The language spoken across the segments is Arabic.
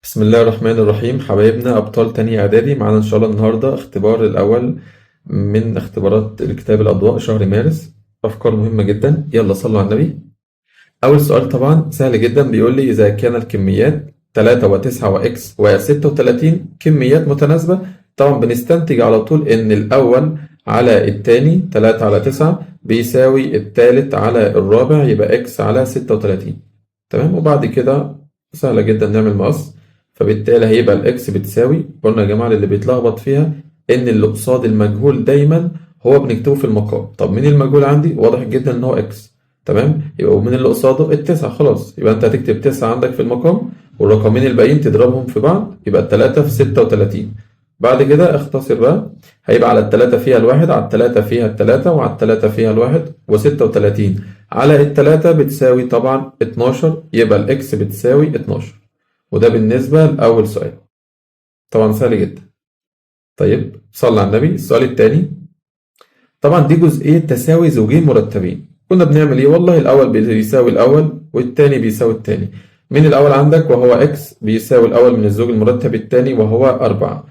بسم الله الرحمن الرحيم. حبايبنا أبطال تانية إعدادي، معانا إن شاء الله النهاردة اختبار الأول من اختبارات الكتاب الأضواء شهر مارس. أفكار مهمة جدا، يلا صلوا على النبي. أول سؤال طبعا سهل جدا، بيقول لي إذا كان الكميات 3 و9 وإكس و36 كميات متناسبة، طبعا بنستنتج على طول إن الأول على التاني 3 على 9 بيساوي التالت على الرابع، يبقى إكس على 36. تمام، وبعد كده سهلة جدا نعمل مقص، فبالتالي هيبقى الإكس بتساوي، قلنا يا جماعة اللي بيتلخبط فيها إن اللي قصاد المجهول دايما هو بنكتبه في المقام. طب مين المجهول عندي؟ واضح جدا إن هو إكس. تمام، يبقى ومين اللي قصاده؟ التسعة. خلاص، يبقى أنت هتكتب 9 عندك في المقام، والرقمين الباقيين تضربهم في بعض، يبقى التلاتة في 36. بعد كده اختصر بقى، هيبقى على التلاتة فيها الواحد، على التلاتة فيها التلاتة، وعلى التلاتة فيها الواحد، و36 على التلاتة بتساوي طبعا 12، يبقى الإكس بتساوي 12. وده بالنسبة لأول سؤال، طبعا سهل جدا. طيب صلى على النبي. السؤال التاني، طبعا دي جزئية تساوي زوجين مرتبين. كنا بنعمل ايه؟ والله الأول بيساوي الأول والتاني بيساوي التاني. من الأول عندك وهو إكس بيساوي الأول من الزوج المرتب التاني وهو 4.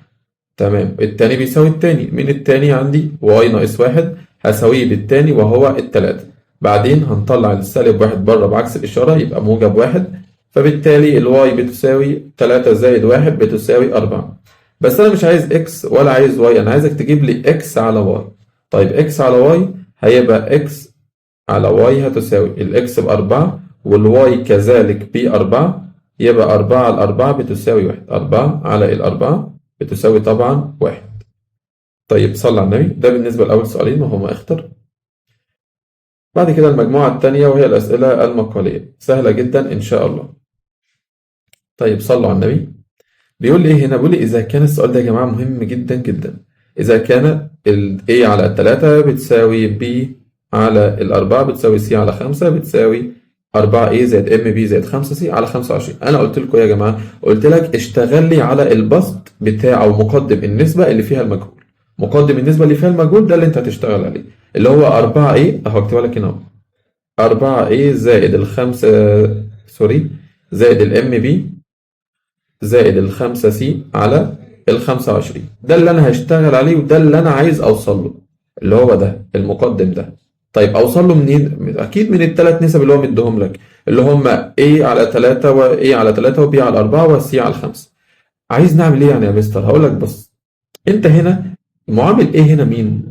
تمام، التاني بيساوي التاني، من التاني عندي واي ناقص 1 هساويه بالتاني وهو التلاتة. بعدين هنطلع السالب 1 بره بعكس الإشارة، يبقى موجب 1، فبالتالي الواي بتساوي 3 زائد 1 بتساوي 4. بس أنا مش عايز إكس ولا عايز واي، أنا عايزك تجيب لي إكس على واي. طيب إكس على واي هيبقى إكس على واي هتساوي الإكس ب4 والواي كذلك ب4، يبقى 4 على 4 بتساوي 1. 4 على الأربعة بتساوي طبعا 1. طيب صلى على النبي. ده بالنسبة لأول سؤالين وهما اختر. بعد كده المجموعة التانية وهي الأسئلة المقالية، سهلة جدا إن شاء الله. طيب صلوا على النبي. بيقول لي إيه هنا؟ بيقول لي إذا كان السؤال ده يا جماعة مهم جدا جدا، إذا كان ال A على 3 بتساوي B على الأربعة بتساوي C على 5 بتساوي 4A زائد MB زائد 5C على 25. أنا قلت لكم يا جماعة، قلت لك اشتغل لي على البسط بتاع أو مقدم النسبة اللي فيها المجهول. مقدم النسبة اللي فيها المجهول ده اللي أنت هتشتغل عليه، اللي هو 4A أهو هكتبها لك هنا أهو. 4A زائد الخمسة، سوري، زائد MB زائد ال5C على ال25. ده اللي انا هشتغل عليه وده اللي انا عايز اوصل له، اللي هو ده المقدم ده. طيب اوصل له منين؟ اكيد من الثلاث نسب اللي هو مديهم لك، اللي هم A على 3 و A على 3 وB على 4 و C على 5. عايز نعمل ايه يعني يا مستر؟ هقول لك بص، انت هنا معامل A هنا مين؟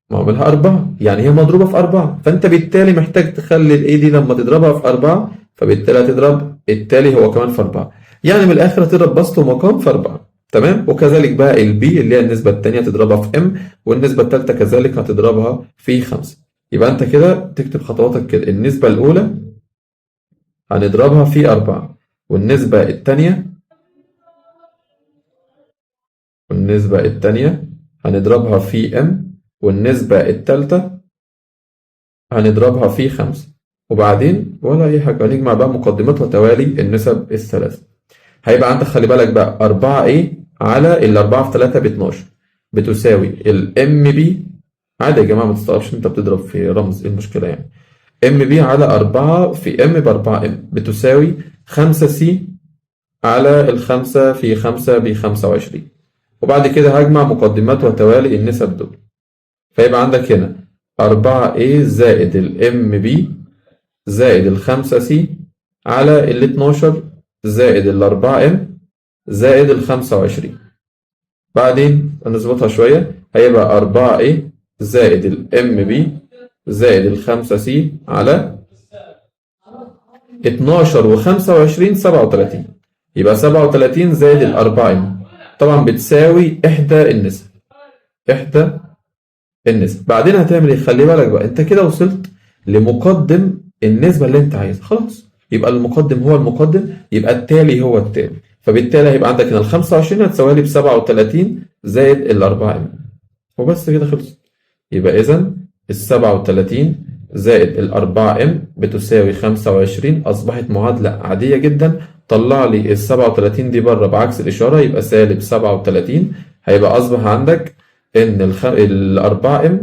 معاملها 4، يعني هي مضروبة في 4، فانت بالتالي محتاج تخلي ال A دي لما تضربها في 4 فبالتالي هتضرب التالي هو كمان في 4، يعني من الآخر هتضرب بسط ومقام في 4. تمام، وكذلك بقى البي اللي هي النسبة التانية تضربها في M، والنسبة التالتة كذلك هتضربها في 5. يبقى أنت كده تكتب خطواتك كده، النسبة الأولى هنضربها في 4، والنسبة التانية هنضربها في M، والنسبة التالتة هنضربها في 5. وبعدين ولا أي حاجة، هنجمع بقى مقدمات وتوالي النسب الثلاثة. هيبقى عندك خلي بالك بقى 4A على الأربعة في 3 ب12 بتساوي MB. عادي يا جماعة، ما تستغربش أنت بتضرب في رمز، إيه المشكلة يعني؟ MB على 4 في M ب4M بتساوي 5C على الخمسة في 5 ب25. وبعد كده هجمع مقدمات وتوالي النسب دول، فيبقى عندك هنا 4A زائد MB زائد 5C على 12 زائد 4M زائد 25. بعدين نظبطها شوية، هيبقى 4A زائد MB زائد 5C على 12 و25 37، يبقى 37 زائد 4M طبعا بتساوي إحدى النسب. بعدين هتعمل ايه؟ خلي بالك بقى، انت كده وصلت لمقدم النسبة اللي انت عايزها، خلاص يبقى المقدم هو المقدم، يبقى التالي هو التالي، فبالتالي هيبقى عندك هنا ال 25 هتساوي لي ب 37 زائد ال 4 وبس كده خلص. يبقى إذا ال 37 زائد ال 4 بتساوي 25. أصبحت معادلة عادية جدا. طلع لي ال 37 دي بره بعكس الإشارة، يبقى سالب 37. هيبقى أصبح عندك إن ال 4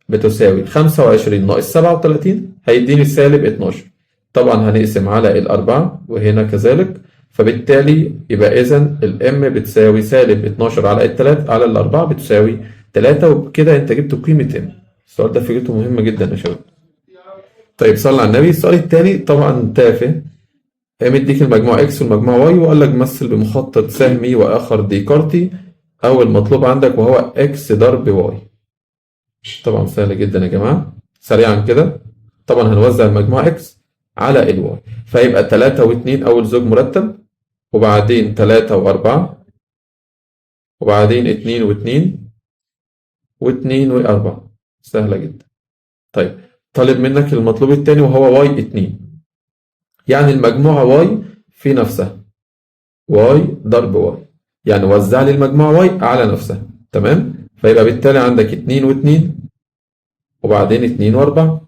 بتساوي 25 ناقص 37 هيديني سالب 12. طبعا هنقسم على الأربعة وهنا كذلك، فبالتالي يبقى إذا الام بتساوي سالب 12 على التلاتة على الأربعة بتساوي 3، وبكده أنت جبت قيمة ام. السؤال ده فكرته مهمة جدا يا شباب. طيب صلى على النبي. السؤال التاني طبعا تافه، مديك المجموع اكس والمجموع واي وقال لك مثل بمخطط سهمي واخر ديكارتي. اول مطلوب عندك وهو اكس ضرب واي. طبعا سهل جدا يا جماعه. سريعا كده طبعا هنوزع المجموع اكس على الواي، فيبقى 3 و2 اول زوج مرتب، وبعدين 3 و4، وبعدين 2 و2، و2 و4. سهله جدا. طيب طالب منك المطلوب الثاني وهو واي 2، يعني المجموعه واي في نفسها، واي ضرب واي، يعني وزع لي المجموعة واي على نفسها. تمام. فيبقى بالتالي عندك 2 و2، وبعدين 2 و4،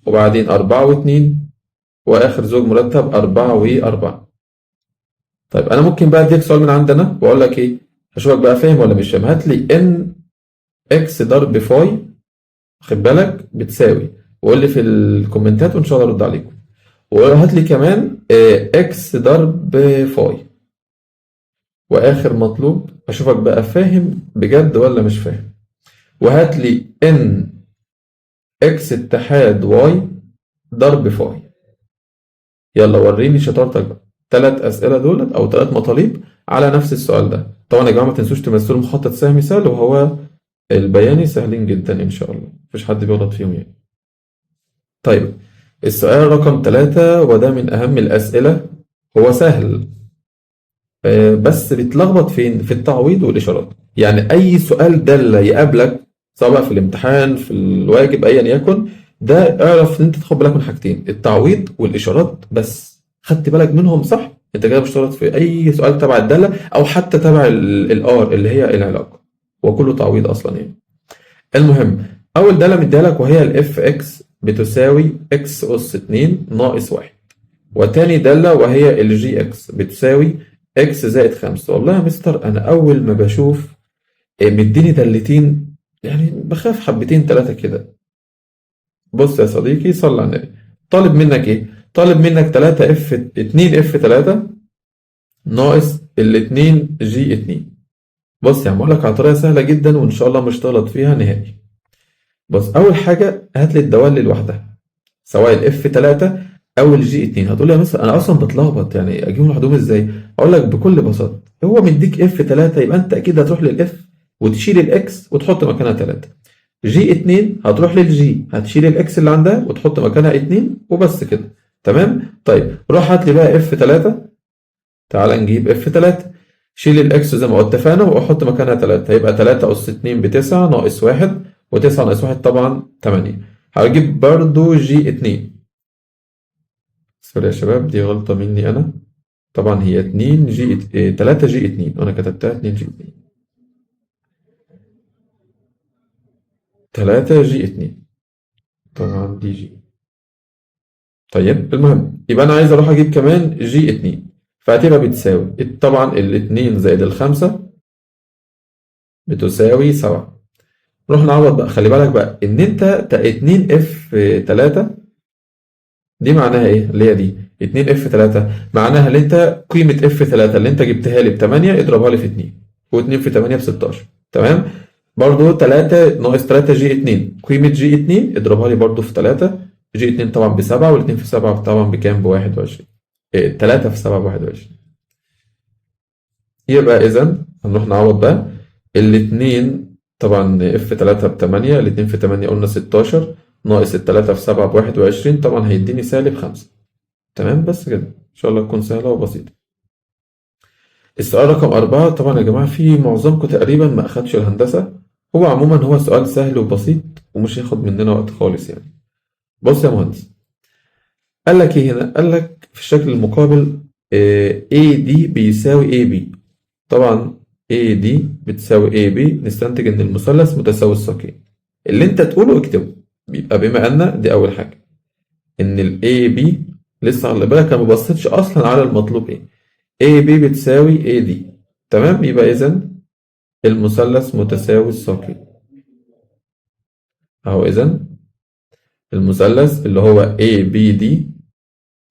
وبعدين 4 و2، وآخر زوج مرتب 4 و4. طيب أنا ممكن بقى أديك سؤال من عندنا وأقول لك إيه، هشوفك بقى فاهم ولا مش فاهم. هات لي إن إكس ضرب فاي، خد بالك بتساوي، وقول لي في الكومنتات وإن شاء الله أرد عليكم. وهات لي كمان إكس ضرب فاي. واخر مطلوب اشوفك بقى فاهم بجد ولا مش فاهم. وهات لي ان اكس اتحاد واي ضرب فاي. يلا وريني شطارتك بقى. 3 اسئله دولت او 3 مطالب على نفس السؤال ده. طبعا يا جماعه ما تنسوش تمثلوا مخطط سهمي سهل، وهو البياني سهلين جدا ان شاء الله، مفيش حد بيغلط فيهم يعني. طيب السؤال رقم 3 وده من اهم الاسئله. هو سهل بس بيتلخبط فين؟ في التعويض والإشارات. يعني أي سؤال دالة يقابلك سواء في الامتحان في الواجب أيا يكن، ده اعرف إن أنت تاخد بالك من حاجتين: التعويض والإشارات. بس خدت بالك منهم صح، أنت كده بتشترط في أي سؤال تبع الدالة أو حتى تبع الآر اللي هي العلاقة، وكله تعويض أصلا يعني. المهم، أول دالة مديها لك وهي الاف اكس بتساوي اكس أس 2 ناقص 1، وتاني دالة وهي الجي اكس بتساوي اكس زائد 5. والله يا مستر أنا أول ما بشوف مديني دالتين يعني بخاف حبتين 3 كده. بص يا صديقي صلى على النبي. طالب منك إيه؟ طالب منك 3 اف 2 اف 3 ناقص ال 2 جي 2. بص يا عم أقول لك على طريقة سهلة جدا وإن شاء الله مش تغلط فيها نهائي. بص أول حاجة هات لي الدوال لوحدها، سواء الاف 3 او الجي 2. هتقول لي يا مستر انا اصلا بتلخبط يعني اجيبهم لوحدهم ازاي؟ اقول لك بكل بساطه، هو مديك اف 3 يبقى انت اكيد هتروح للاف وتشيل الاكس وتحط مكانها 3. جي 2 هتروح للجي هتشيل الاكس اللي عندها وتحط مكانها 2 وبس كده. تمام. طيب روح هات لي بقى اف 3. تعال نجيب اف 3. شيل الاكس زي ما اتفقنا واحط مكانها 3، هيبقى 3 اس 2 ب 9 ناقص 1، و9 ناقص 1 طبعا 8. هجيب برضو جي 2. سوري يا شباب دي غلطة مني أنا. طبعا هي 2 جي 3 جي 2 وأنا كتبتها 2 جي 2. 3 جي 2 طبعا دي جي. طيب المهم يبقى أنا عايز أروح أجيب كمان جي 2، فهتبقى بتساوي طبعا الاتنين زائد الخمسة بتساوي 7. نروح نعوض بقى. خلي بالك بقى إن أنت 2 اف 3 دي معناها إيه؟ اللي هي دي 2 اف 3 معناها اللي أنت قيمة اف 3 اللي أنت جبتها لي ب 8 اضربها لي في 2، و2 في 8 ب 16. تمام. برضو 3 ناقص 3 جي 2 قيمة جي 2 اضربها لي برضو في 3. جي 2 طبعا ب 7 وال2 في 7 طبعا بكام؟ ب 21. 3 في 7 ب 21. يبقى إذا هنروح نعوض بقى. الاتنين طبعا اف 3 ب 8، الاتنين في 8 قلنا 16 ناقص ال3 في 7 ب 21 طبعا هيديني سالب 5. تمام. بس كده إن شاء الله تكون سهلة وبسيطة. السؤال رقم 4 طبعا يا جماعة في معظمكم تقريبا ما أخدش الهندسة. هو عموما هو سؤال سهل وبسيط ومش هياخد مننا وقت خالص يعني. بص يا مهندس، قال لك ايه هنا؟ قال لك في الشكل المقابل AD بيساوي AB. طبعا AD بتساوي AB نستنتج ان المثلث متساوي الساقين. اللي انت تقوله اكتبه. يبقى بما ان دي اول حاجة ان ال AB لسه خلي بالك انا ما بصيتش اصلا على المطلوب ايه. AB بتساوي AD. تمام. يبقى اذا المثلث متساوي الساقين اهو. اذا المثلث اللي هو ABD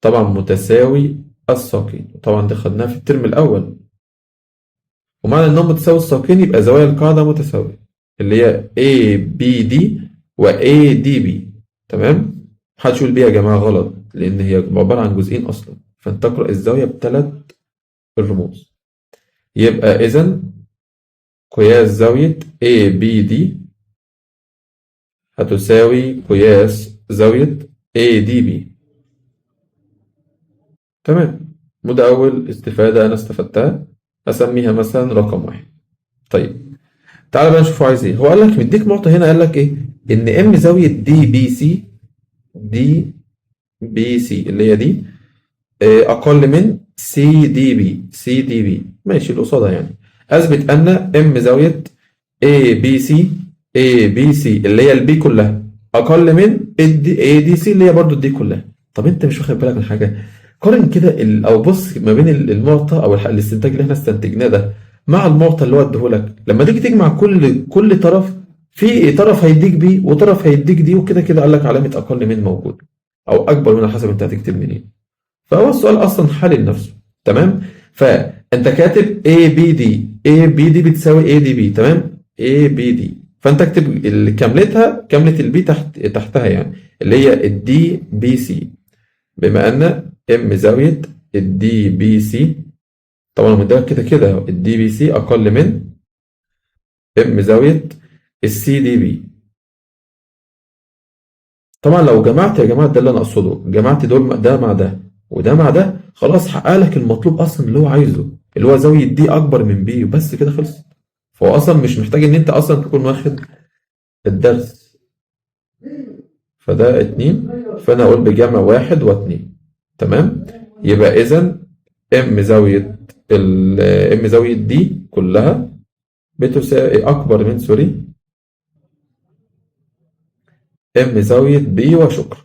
طبعا متساوي الساقين. طبعا دي خدناها في الترم الأول. ومعنى إنهم متساوي الساقين يبقى زوايا القاعدة متساوية، اللي هي ABD و ADB. تمام؟ محدش يقول بيها يا جماعة غلط، لأن هي عبارة عن جزئين أصلا، فأنت تقرأ الزاوية بثلاث الرموز. يبقى إذا قياس زاوية ABD هتساوي قياس زاوية ADB. تمام. وده أول استفادة أنا استفدتها، أسميها مثلا رقم واحد. طيب تعالى بقى نشوفه عايز إيه. هو قال لك مديك معطى هنا، قال لك إيه؟ إن M زاوية DBC اللي هي دي أقل من CDB ماشي اللي قصادها يعني. أثبت أن M زاوية ABC اللي هي البي كلها أقل من ADC اللي هي برضو الدي كلها. طب أنت مش واخد بالك من حاجة؟ قارن كده أو بص ما بين المعطى أو الاستنتاج اللي احنا استنتجناه ده مع المعطى اللي هو اديهولك. لما تيجي تجمع كل طرف، في طرف هيديك بي وطرف هيديك دي، وكده كده قال لك علامة أقل من موجود أو أكبر من على حسب أنت هتكتب منين. فهو السؤال اصلا حل لنفسه. تمام. فانت كاتب ABD بتساوي ADB. تمام. ABD فانت اكتب كامله البي تحتها يعني، اللي هي الدي بي سي. بما ان M زاويه الدي بي سي، طبعا مديها كده كده الدي بي سي اقل من M زاويه السي دي بي. طبعا لو جمعت يا جماعه، ده اللي انا اقصده، جمعت دول ده مع ده وده مع ده، خلاص حقق لك المطلوب اصلا اللي هو عايزه، اللي هو زاويه دي اكبر من بي، وبس كده خلص. فهو اصلا مش محتاج ان انت اصلا تكون واخد الدرس. فده اتنين، فانا اقول بجمع واحد واتنين. تمام. يبقى اذا ام زاويه دي كلها بتساوي اكبر من ام زاويه بي وشكرا.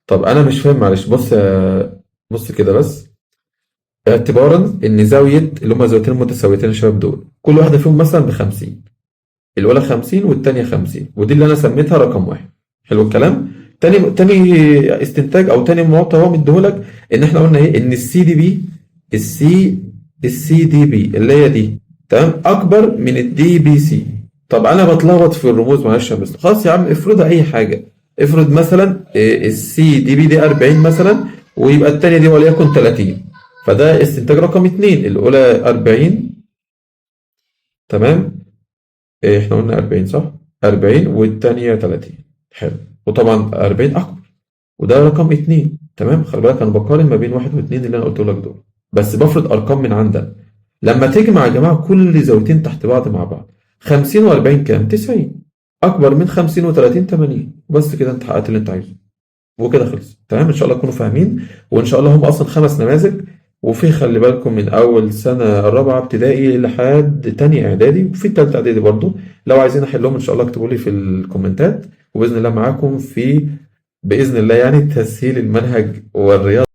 طب انا مش فاهم، معلش بص كده بس. اعتبارا ان زاويه اللي هما زاويتين متساويتين يا شباب دول، كل واحده فيهم مثلا ب 50، الاولى 50 والثانيه 50، ودي اللي انا سميتها رقم واحد. حلو الكلام. تاني استنتاج او تاني معطى هو مديهولك، ان احنا قلنا ايه؟ ان السي السي دي بي اللي هي دي، تمام، اكبر من الدي بي سي. طب انا بتلخبط في الرموز، معلش يا مستر. خلاص يا عم افرضها اي حاجه. افرض مثلا السي دي بي دي 40 مثلا، ويبقى الثانيه دي وليكن 30. فده استنتاج رقم 2، الاولى 40. تمام. احنا قلنا 40 صح؟ 40 والثانيه 30. حلو. وطبعا 40 اكبر، وده رقم 2. تمام. خلي بالك انا بقارن ما بين واحد واثنين اللي انا قلت لك دول، بس بفرض ارقام من عندنا. لما تجمع يا جماعه كل زاويتين تحت بعض مع بعض، 50 و40 كام؟ 90. اكبر من 50 و30 80. بس كده انت حققت اللي انت عايزه، وكده خلص. تمام. ان شاء الله تكونوا فاهمين. وان شاء الله هم اصلا 5 نماذج، وفي خلي بالكم من اول سنه رابعه ابتدائي لحد تانية اعدادي، وفي تالتة اعدادي برضو. لو عايزين احلهم ان شاء الله اكتبوا لي في الكومنتات، وباذن الله معاكم في باذن الله يعني تسهيل المنهج والرياضه